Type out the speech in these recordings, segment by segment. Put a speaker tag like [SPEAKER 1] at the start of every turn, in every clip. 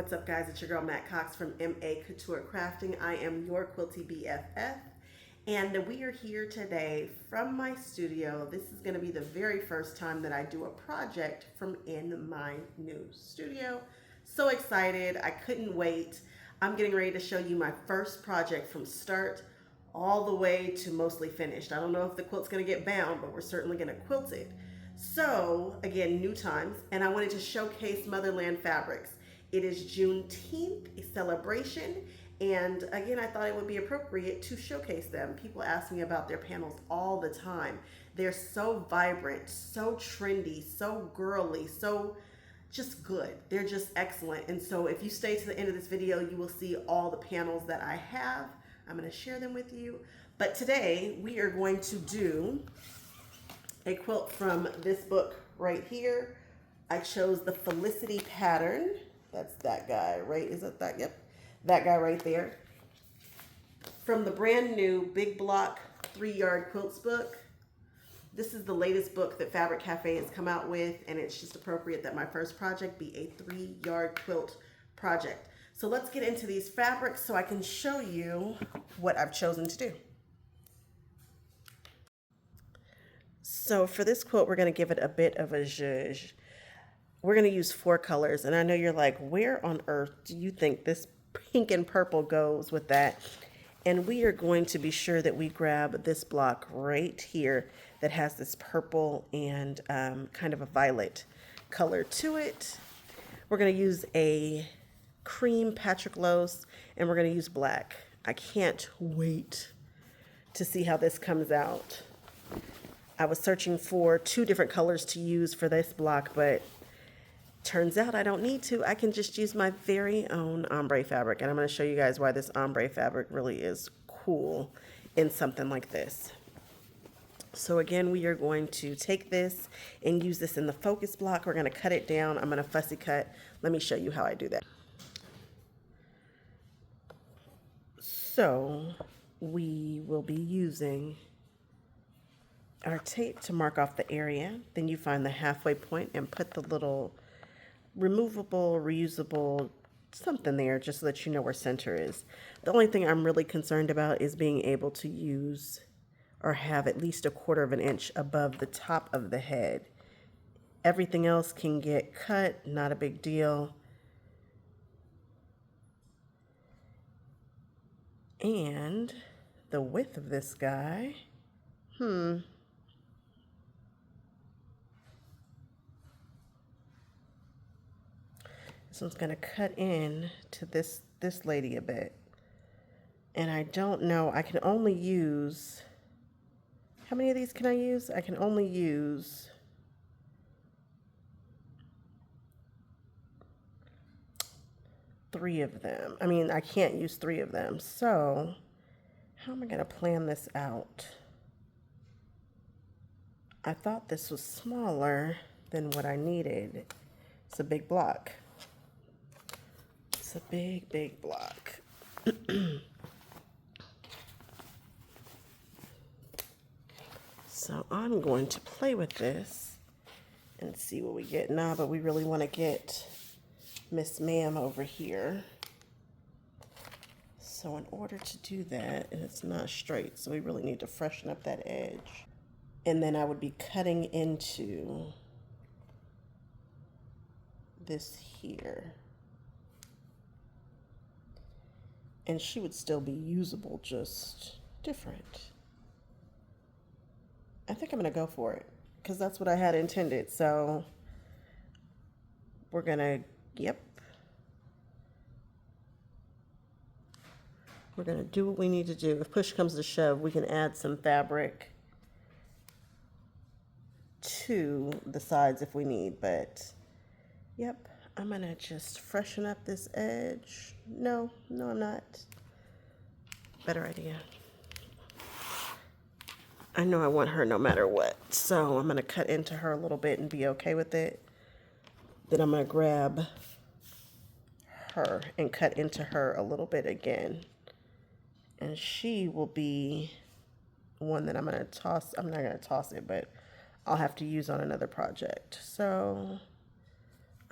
[SPEAKER 1] What's up, guys? It's your girl Matt Cox from MA Couture Crafting. I am your quilty BFF, and we are here today from my studio. This is going to be the very first time that I do a project from in my new studio. So excited. I couldn't wait. I'm getting ready to show you my first project from start all the way to mostly finished. I don't know if the quilt's going to get bound, but we're certainly going to quilt it. So again, new times, and I wanted to showcase Motherland Fabrics. It is Juneteenth, a celebration, and again, I thought it would be appropriate to showcase them. People ask me about their panels all the time. They're so vibrant, so trendy, so girly, so just good. They're just excellent. And so if you stay to the end of this video, you will see all the panels that I have. I'm going to share them with you. But today we are going to do a quilt from this book right here. I chose the Felicity pattern. That's that guy, right? Is it that? Yep. That guy right there. From the brand new Big Block 3-Yard Quilts book. This is the latest book that Fabric Café has come out with, and it's just appropriate that my first project be a 3-yard quilt project. So let's get into these fabrics so I can show you what I've chosen to do. So for this quilt, we're going to give it a bit of a zhuzh. We're going to use 4 colors, and I know you're like, where on earth do you think this pink and purple goes with that? And we are going to be sure that we grab this block right here that has this purple and kind of a violet color to it. We're going to use a cream patrick-lose, and we're going to use black. I can't wait to see how this comes out. I was searching for 2 different colors to use for this block, but turns out I don't need to. I can just use my very own ombre fabric, and I'm going to show you guys why this ombre fabric really is cool in something like this. So again, we are going to take this and use this in the focus block. We're going to cut it down. I'm going to fussy cut. Let me show you how I do that. So we will be using our tape to mark off the area. Then you find the halfway point and put the little removable, reusable something there just so that you know where center is. The only thing I'm really concerned about is being able to use or have at least 1/4 inch above the top of the head. Everything else can get cut, not a big deal. And the width of this guy, So it's going to cut in to this lady a bit. And I don't know, I can only use, how many of these can I use? I can only use 3 of them. I mean, I can't use 3 of them. So how am I going to plan this out? I thought this was smaller than what I needed. It's a big block. It's a big, big block. So I'm going to play with this and see what we get. Nah, but we really want to get Miss Ma'am over here. So in order to do that, and it's not straight, so we really need to freshen up that edge. And then I would be cutting into this here. And she would still be usable, just different. I think I'm going to go for it because that's what I had intended. So we're going to, yep. We're going to do what we need to do. If push comes to shove, we can add some fabric to the sides if we need. But, yep, I'm going to just freshen up this edge. No, I'm not. Better idea. I know I want her no matter what, so I'm going to cut into her a little bit and be okay with it. Then I'm going to grab her and cut into her a little bit again. And she will be one that I'm going to toss. I'm not going to toss it, but I'll have to use on another project. So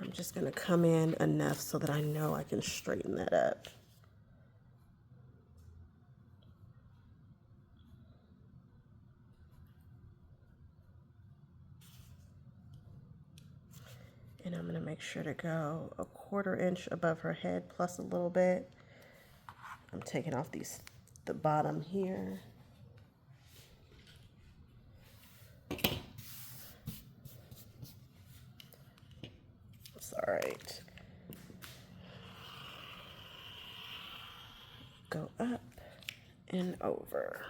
[SPEAKER 1] I'm just going to come in enough so that I know I can straighten that up. And I'm going to make sure to go 1/4 inch above her head plus a little bit. I'm taking off the bottom here. It's all right. Go up and over.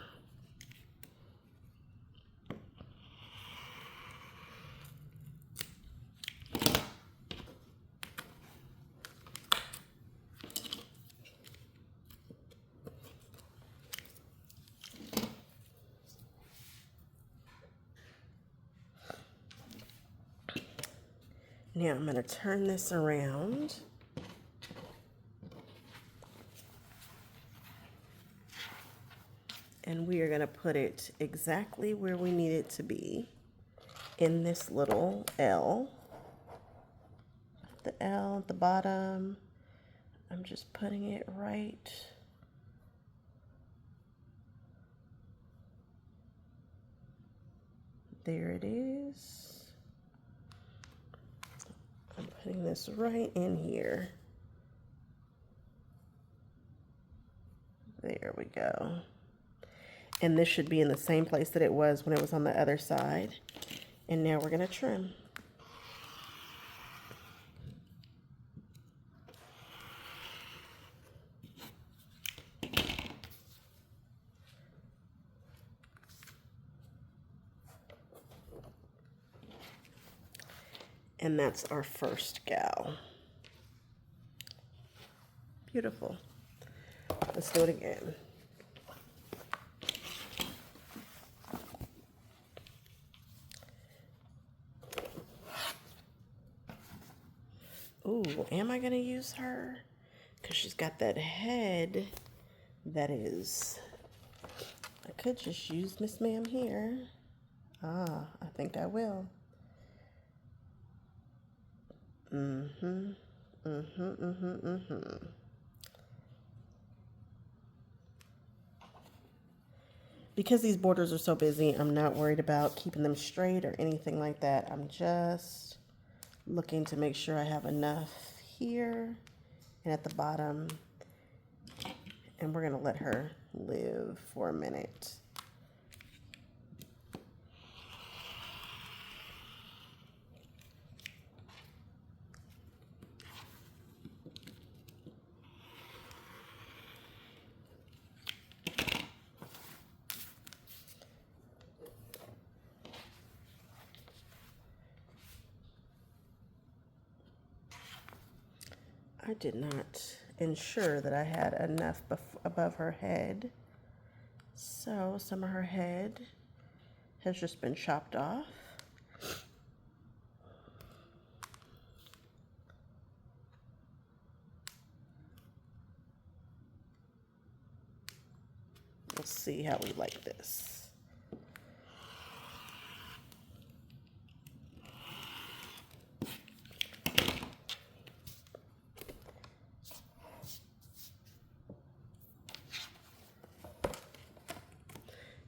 [SPEAKER 1] Now I'm going to turn this around. And we are going to put it exactly where we need it to be in this little L. The L at the bottom. I'm just putting it right there. It is. I'm putting this right in here. There we go. And this should be in the same place that it was when it was on the other side. And now we're going to trim. And that's our first gal. Beautiful. Let's do it again. Ooh, am I going to use her? Because she's got that head that is... I could just use Miss Ma'am here. Ah, I think I will. Because these borders are so busy, I'm not worried about keeping them straight or anything like that. I'm just looking to make sure I have enough here and at the bottom. And we're going to let her live for a minute. I did not ensure that I had enough above her head. So some of her head has just been chopped off. We'll see how we like this.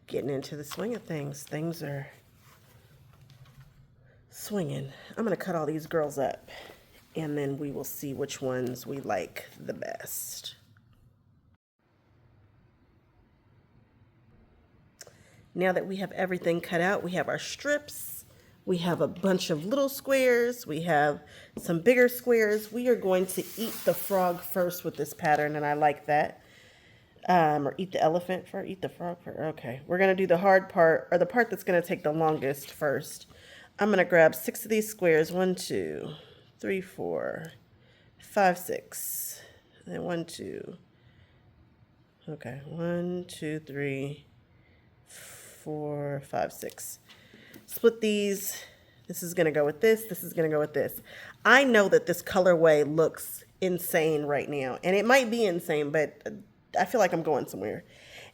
[SPEAKER 1] Getting into the swing of things. Things are swinging. I'm going to cut all these girls up, and then we will see which ones we like the best. Now that we have everything cut out, we have our strips. We have a bunch of little squares. We have some bigger squares. We are going to eat the frog first with this pattern, and I like that. Or eat the elephant first, eat the frog first. Okay, we're going to do the hard part, or the part that's going to take the longest first. I'm going to grab 6 of these squares. 1, 2, 3, 4, 5, 6. And then 1, 2. Okay, 1, 2, 3, 4, 5, 6. Split these. This is going to go with this. This is going to go with this. I know that this colorway looks insane right now, and it might be insane, but I feel like I'm going somewhere.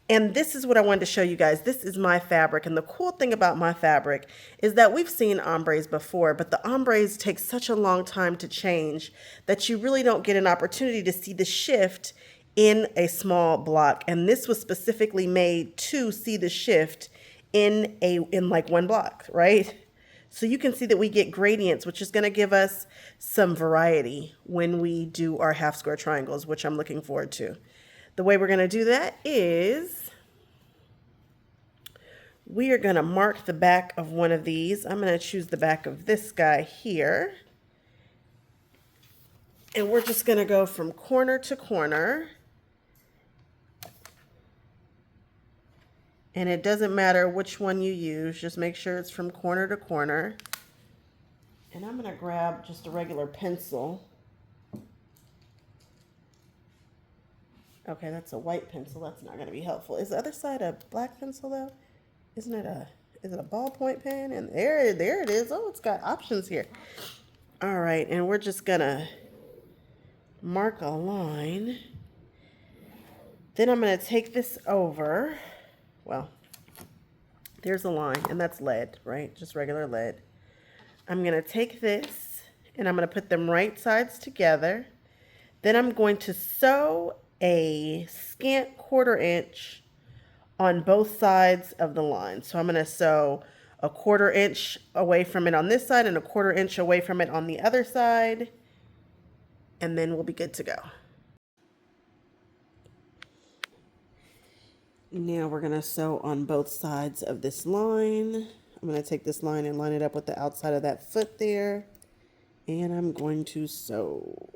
[SPEAKER 1] And this is what I wanted to show you guys. This is my fabric. And the cool thing about my fabric is that we've seen ombres before, but the ombres take such a long time to change that you really don't get an opportunity to see the shift in a small block. And this was specifically made to see the shift in like one block, right? So you can see that we get gradients, which is going to give us some variety when we do our half square triangles, which I'm looking forward to. The way we're going to do that is we are going to mark the back of one of these. I'm going to choose the back of this guy here. And we're just going to go from corner to corner. And it doesn't matter which one you use, just make sure it's from corner to corner. And I'm going to grab just a regular pencil. Okay, that's a white pencil. That's not going to be helpful. Is the other side a black pencil though? Is it a ballpoint pen? And there it is. Oh, it's got options here. All right, and we're just going to mark a line. Then I'm going to take this over. Well, there's a line, and that's lead, right? Just regular lead. I'm going to take this, and I'm going to put them right sides together. Then I'm going to sew a scant 1/4 inch on both sides of the line. So I'm going to sew a 1/4 inch away from it on this side and a 1/4 inch away from it on the other side. And then we'll be good to go. Now we're going to sew on both sides of this line. I'm going to take this line and line it up with the outside of that foot there. And I'm going to sew.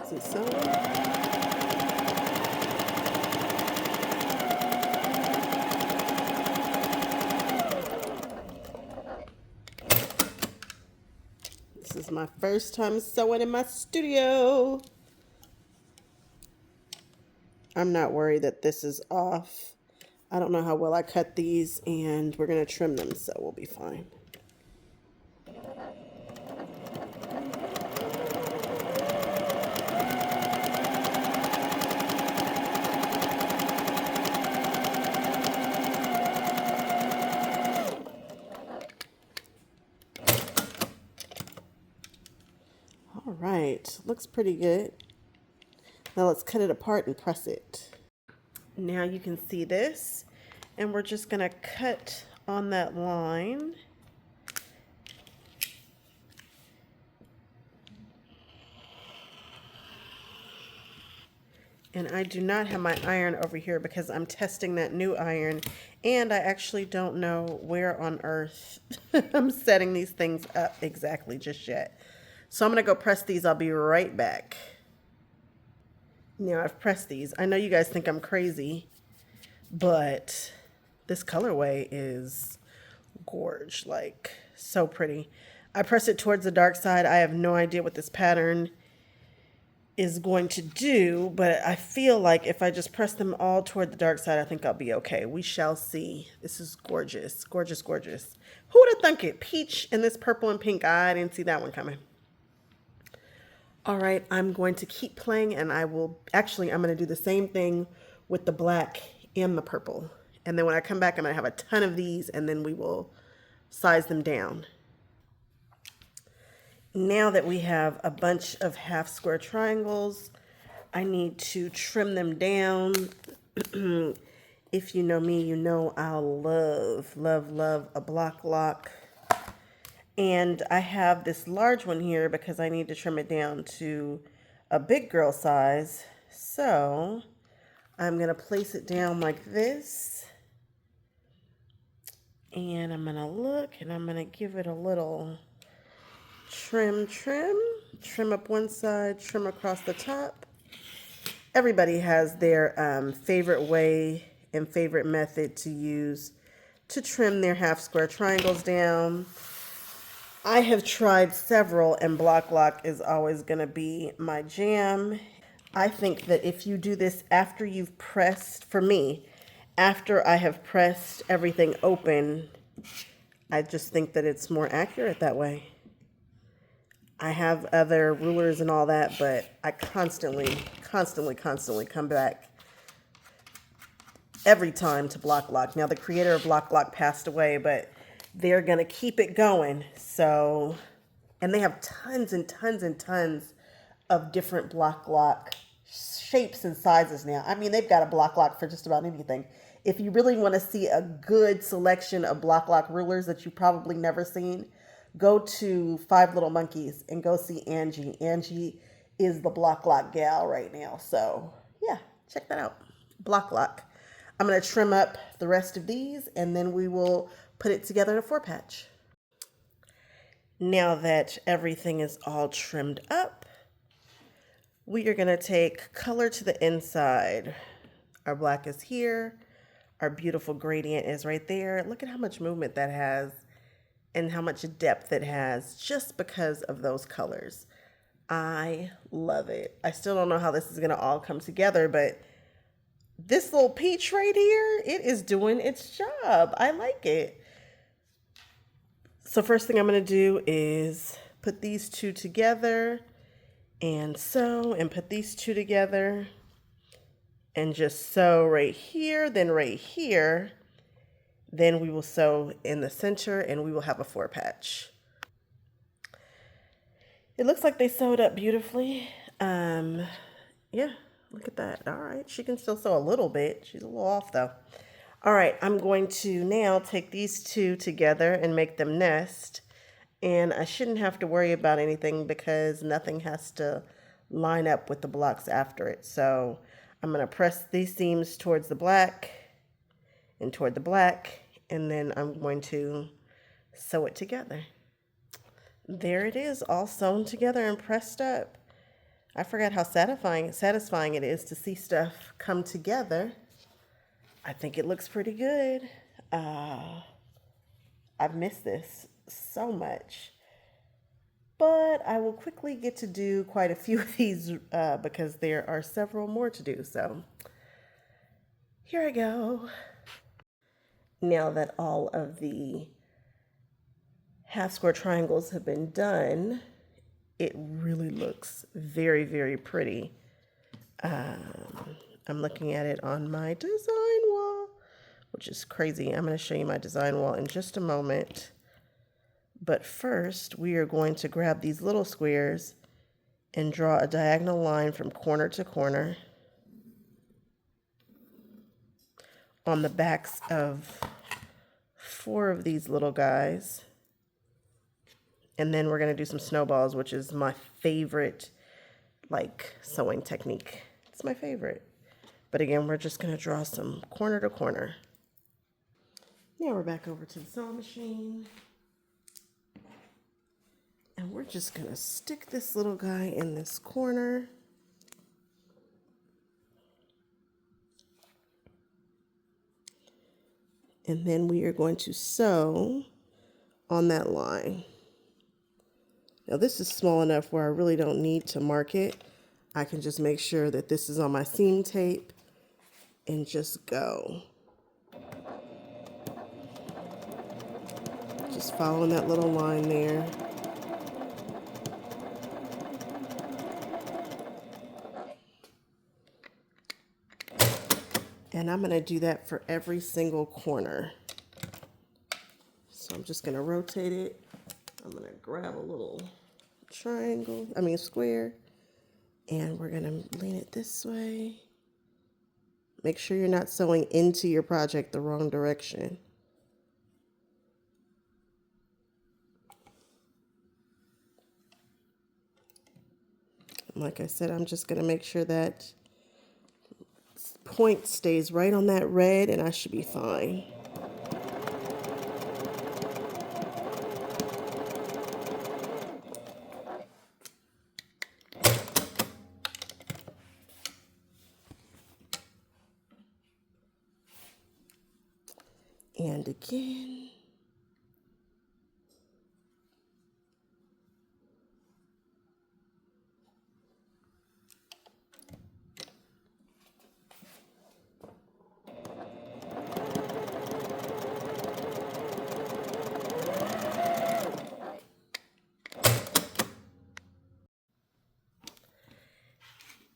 [SPEAKER 1] Is it sewing? This is my first time sewing in my studio. I'm not worried that this is off. I don't know how well I cut these, and we're going to trim them, so we'll be fine. All right, looks pretty good. Now let's cut it apart and press it. Now you can see this, and we're just gonna cut on that line. And I do not have my iron over here because I'm testing that new iron, and I actually don't know where on earth I'm setting these things up exactly just yet. So I'm gonna go press these. I'll be right back. Now I've pressed these. I know you guys think I'm crazy, but this colorway is gorge, like so pretty. I press it towards the dark side. I have no idea what this pattern is going to do, but I feel like if I just press them all toward the dark side, I think I'll be okay. We shall see. This is gorgeous, gorgeous, gorgeous. Who would have thunk it? Peach and this purple and pink. I didn't see that one coming. All right, I'm going to keep playing, and I'm going to do the same thing with the black and the purple. And then when I come back, I'm going to have a ton of these, and then we will size them down. Now that we have a bunch of half square triangles, I need to trim them down. If you know me, you know I'll love, love, love a block lock. And I have this large one here because I need to trim it down to a big girl size. So I'm going to place it down like this. And I'm going to look, and I'm going to give it a little trim up one side, trim across the top. Everybody has their favorite way and favorite method to use to trim their half square triangles down. I have tried several, and block lock is always going to be my jam. I think that if you do this after you've pressed, for me, after I have pressed everything open, I just think that it's more accurate that way. I have other rulers and all that, but I constantly come back every time to Block Lock. Now, the creator of Block Lock passed away, but they're going to keep it going. So, and they have tons and tons and tons of different Block Lock shapes and sizes now. I mean, they've got a Block Lock for just about anything. If you really want to see a good selection of Block Lock rulers that you've probably never seen, go to Five Little Monkeys and go see Angie. Angie is the Block Lock gal right now. So, yeah, check that out. Block Lock. I'm going to trim up the rest of these and then we will put it together in a 4-patch. Now that everything is all trimmed up, we are going to take color to the inside. Our black is here. Our beautiful gradient is right there. Look at how much movement that has and how much depth it has just because of those colors. I love it. I still don't know how this is going to all come together, but this little peach right here, it is doing its job. I like it. So first thing I'm going to do is put these two together and sew, and put these two together and just sew right here, then right here. Then we will sew in the center and we will have a 4-patch. It looks like they sewed up beautifully. Yeah, look at that. All right, she can still sew a little bit. She's a little off though. All right, I'm going to now take these two together and make them nest. And I shouldn't have to worry about anything because nothing has to line up with the blocks after it. So I'm going to press these seams towards the black and toward the black, and then I'm going to sew it together. There it is, all sewn together and pressed up. I forgot how satisfying it is to see stuff come together. I think it looks pretty good. I've missed this so much. But I will quickly get to do quite a few of these because there are several more to do. So here I go. Now that all of the half square triangles have been done, it really looks very, very pretty. I'm looking at it on my design wall, which is crazy. I'm going to show you my design wall in just a moment. But first, we are going to grab these little squares and draw a diagonal line from corner to corner on the backs of 4 of these little guys. And then we're going to do some snowballs, which is my favorite, sewing technique. It's my favorite. But again, we're just going to draw some corner to corner. Now we're back over to the sewing machine. And we're just going to stick this little guy in this corner. And then we are going to sew on that line. Now this is small enough where I really don't need to mark it. I can just make sure that this is on my seam tape and just go. Just following that little line there. And I'm going to do that for every single corner. So I'm just going to rotate it. I'm going to grab a little square, and we're going to lean it this way. Make sure you're not sewing into your project the wrong direction. Like I said, I'm just going to make sure that point stays right on that red, and I should be fine. And again.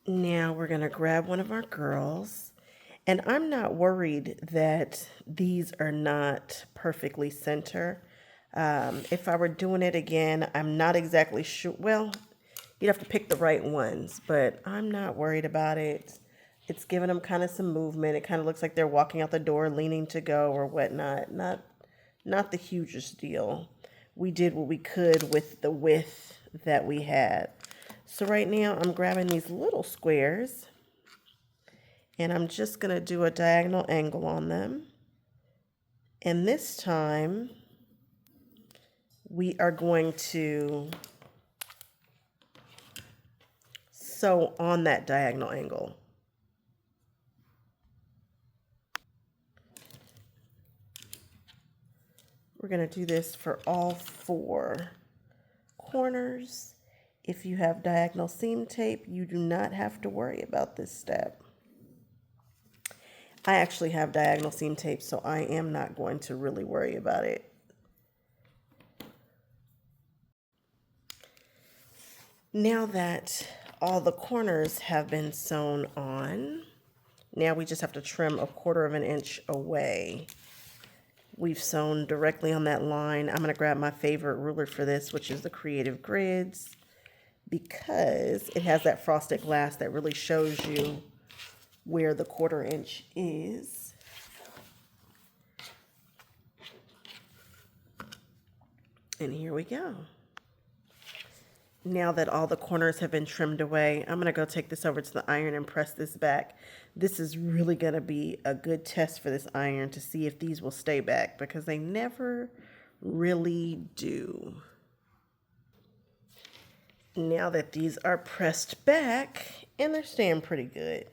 [SPEAKER 1] Now we're going to grab one of our girls. And I'm not worried that these are not perfectly center. If I were doing it again, I'm not exactly sure. Well, you'd have to pick the right ones, but I'm not worried about it. It's giving them kind of some movement. It kind of looks like they're walking out the door, leaning to go or whatnot. Not the hugest deal. We did what we could with the width that we had. So right now I'm grabbing these little squares and I'm just going to do a diagonal angle on them. And this time we are going to sew on that diagonal angle. We're going to do this for all 4 corners. If you have diagonal seam tape, you do not have to worry about this step. I actually have diagonal seam tape, so I am not going to really worry about it. Now that all the corners have been sewn on, now we just have to trim 1/4 of an inch away. We've sewn directly on that line. I'm going to grab my favorite ruler for this, which is the Creative Grids, because it has that frosted glass that really shows you where the 1/4 inch is. And here we go. Now that all the corners have been trimmed away, I'm going to go take this over to the iron and press this back. This is really going to be a good test for this iron to see if these will stay back, because they never really do. Now that these are pressed back, and they're staying pretty good,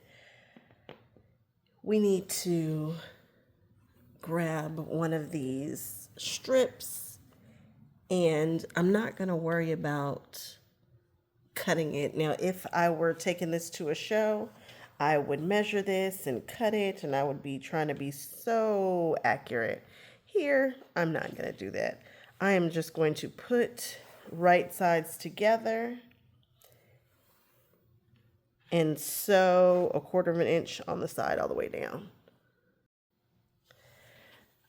[SPEAKER 1] we need to grab one of these strips, and I'm not going to worry about cutting it. Now, if I were taking this to a show, I would measure this and cut it, and I would be trying to be so accurate. Here, I'm not going to do that. I am just going to put right sides together and sew 1/4 of an inch on the side all the way down.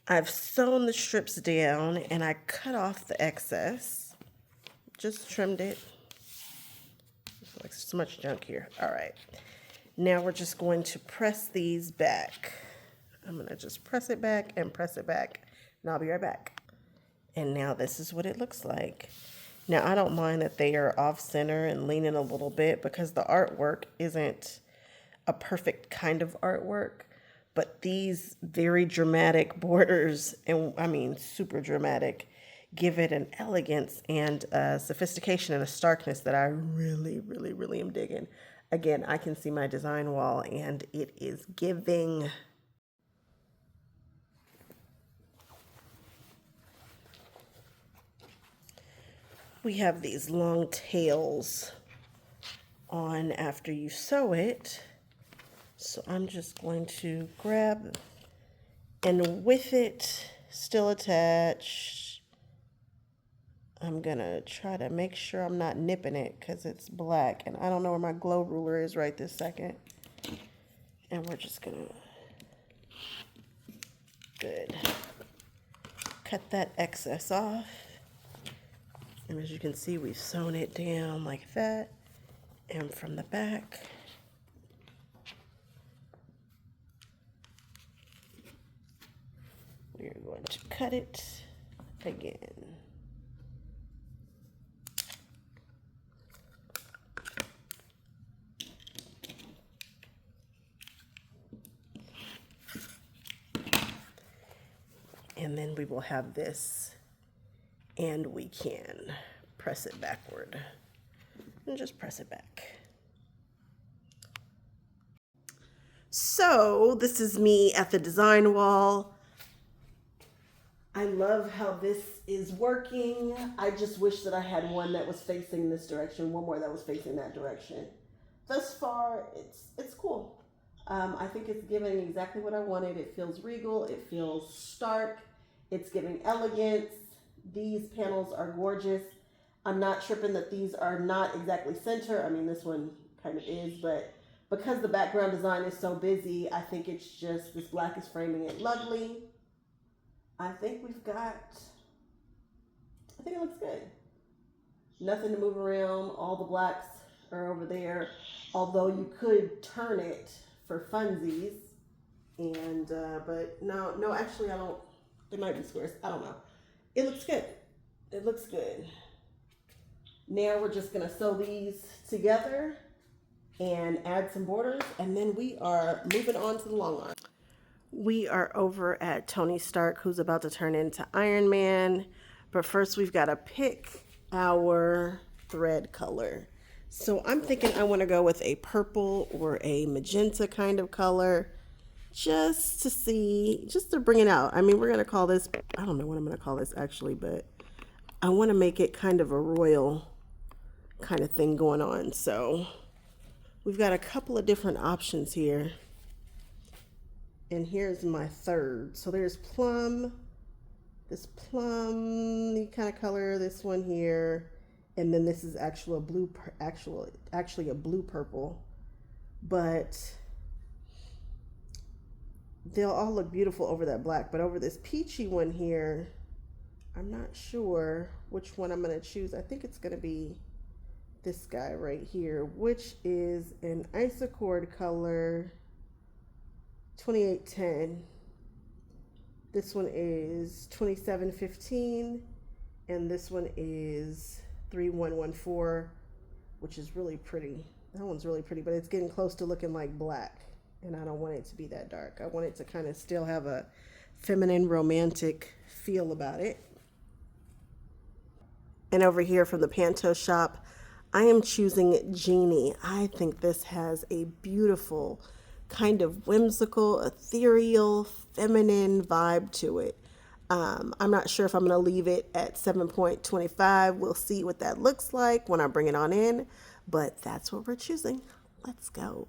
[SPEAKER 1] I've sewn the strips down and I cut off the excess. Just trimmed it. Like so much junk here. All right. Now we're just going to press these back. I'm going to just press it back and press it back. And I'll be right back. And now this is what it looks like. Now, I don't mind that they are off center and leaning a little bit, because the artwork isn't a perfect kind of artwork, but these very dramatic borders, and I mean super dramatic, give it an elegance and a sophistication and a starkness that I really, really, really am digging. Again, I can see my design wall and it is giving. We have these long tails on after you sew it. So I'm just going to grab, and with it still attached, I'm gonna try to make sure I'm not nipping it because it's black and I don't know where my glow ruler is right this second. And we're just gonna, good, cut that excess off. And as you can see, we've sewn it down like that. And from the back, we're going to cut it again. And then we will have this, and we can press it backward and just press it back. So this is me at the design wall. I love how this is working. I just wish that I had one that was facing this direction, one more that was facing that direction. Thus far, it's cool. I think it's giving exactly what I wanted. It feels regal, it feels stark, it's giving elegance. These panels are gorgeous. I'm not tripping that these are not exactly center. I mean, this one kind of is, but because the background design is so busy, I think it's just, this black is framing it lovely. I think it looks good. Nothing to move around. All the blacks are over there. Although you could turn it for funsies. And, but no, actually I don't, there might be squares. I don't know. It looks good. It looks good. Now we're just gonna sew these together and add some borders, and then we are moving on to the long arm. We are over at Tony Stark, who's about to turn into Iron Man. But first we've got to pick our thread color. So I'm thinking I want to go with a purple or a magenta kind of color, just to bring it out. I mean, we're going to call this, I don't know what I'm going to call this actually, but I want to make it kind of a royal kind of thing going on. So we've got a couple of different options here. And here's my third. So there's plum, this plum kind of color, this one here, and then this is actually a blue purple. But they'll all look beautiful over that black. But over this peachy one here, I'm not sure which one I'm going to choose. I think it's going to be this guy right here, which is an isocord color 2810. This one is 2715, and this one is 3114, which is really pretty. That one's really pretty, but it's getting close to looking like black, and I don't want it to be that dark. I want it to kind of still have a feminine, romantic feel about it. And over here from the Panto shop, I am choosing Genie. I think this has a beautiful kind of whimsical, ethereal, feminine vibe to it. I'm not sure if I'm going to leave it at 7.25. We'll see what that looks like when I bring it on in, but that's what we're choosing. Let's go.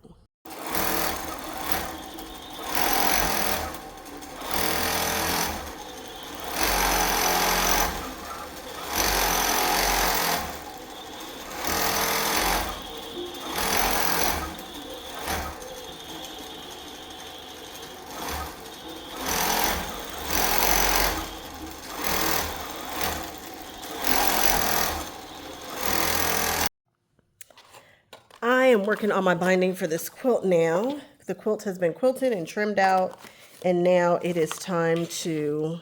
[SPEAKER 1] I am working on my binding for this quilt now. The quilt has been quilted and trimmed out, and now it is time to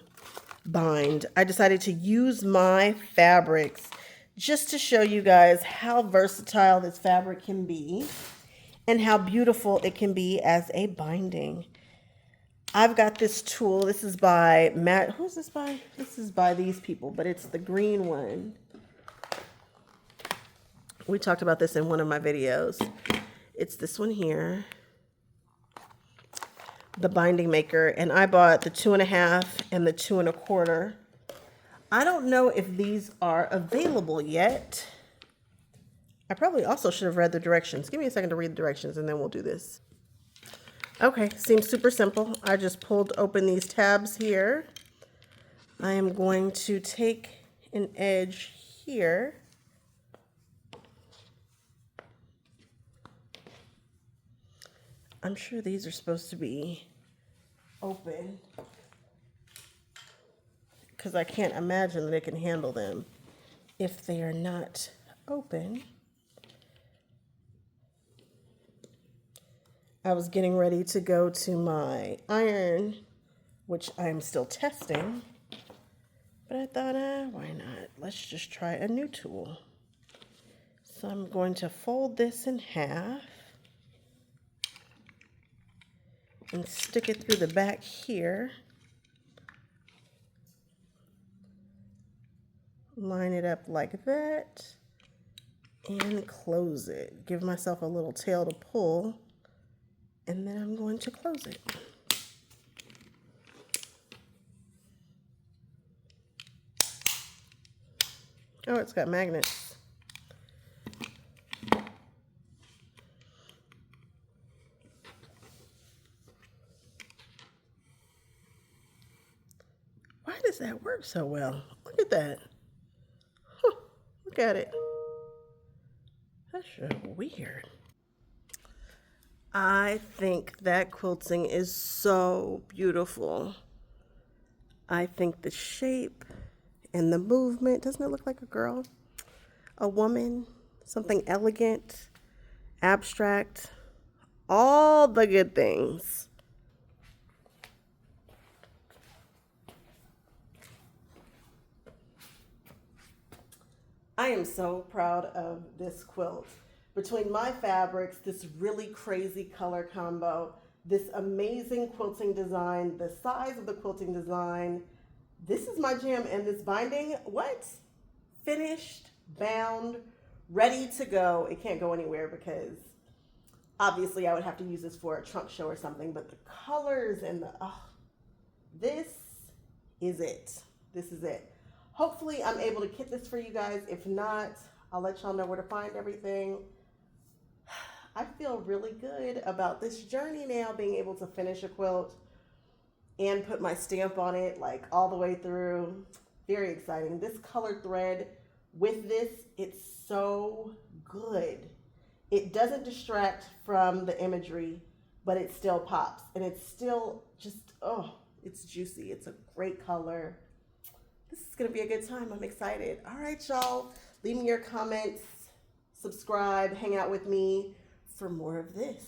[SPEAKER 1] bind. I decided to use my fabrics just to show you guys how versatile this fabric can be and how beautiful it can be as a binding. I've got this tool. This is by who's this by? This is by these people, but it's the green one. We talked about this in one of my videos. It's this one here, the binding maker, and I bought the 2.5 and the 2 1/4. I don't know if these are available yet. I probably also should have read the directions. Give me a second to read the directions and then we'll do this. Okay, seems super simple. I just pulled open these tabs here. I am going to take an edge here. I'm sure these are supposed to be open because I can't imagine that it can handle them if they are not open. I was getting ready to go to my iron, which I'm still testing, but I thought, why not? Let's just try a new tool. So I'm going to fold this in half and stick it through the back here. Line it up like that and close it. Give myself a little tail to pull, and then I'm going to close it. Oh, it's got magnets. Why does that work so well? Look at that. Huh, look at it. That's so weird. I think that quilting is so beautiful. I think the shape and the movement, doesn't it look like a girl? A woman? Something elegant, abstract, all the good things. I am so proud of this quilt. Between my fabrics, this really crazy color combo, this amazing quilting design, the size of the quilting design, this is my jam. And this binding, what? Finished, bound, ready to go. It can't go anywhere because obviously I would have to use this for a trunk show or something, but the colors and the, oh, this is it. This is it. Hopefully I'm able to kit this for you guys. If not, I'll let y'all know where to find everything. I feel really good about this journey now, being able to finish a quilt and put my stamp on it like all the way through. Very exciting. This colored thread with this, it's so good. It doesn't distract from the imagery, but it still pops. And it's still just, oh, it's juicy. It's a great color. This is going to be a good time. I'm excited. All right, y'all. Leave me your comments, subscribe, hang out with me for more of this.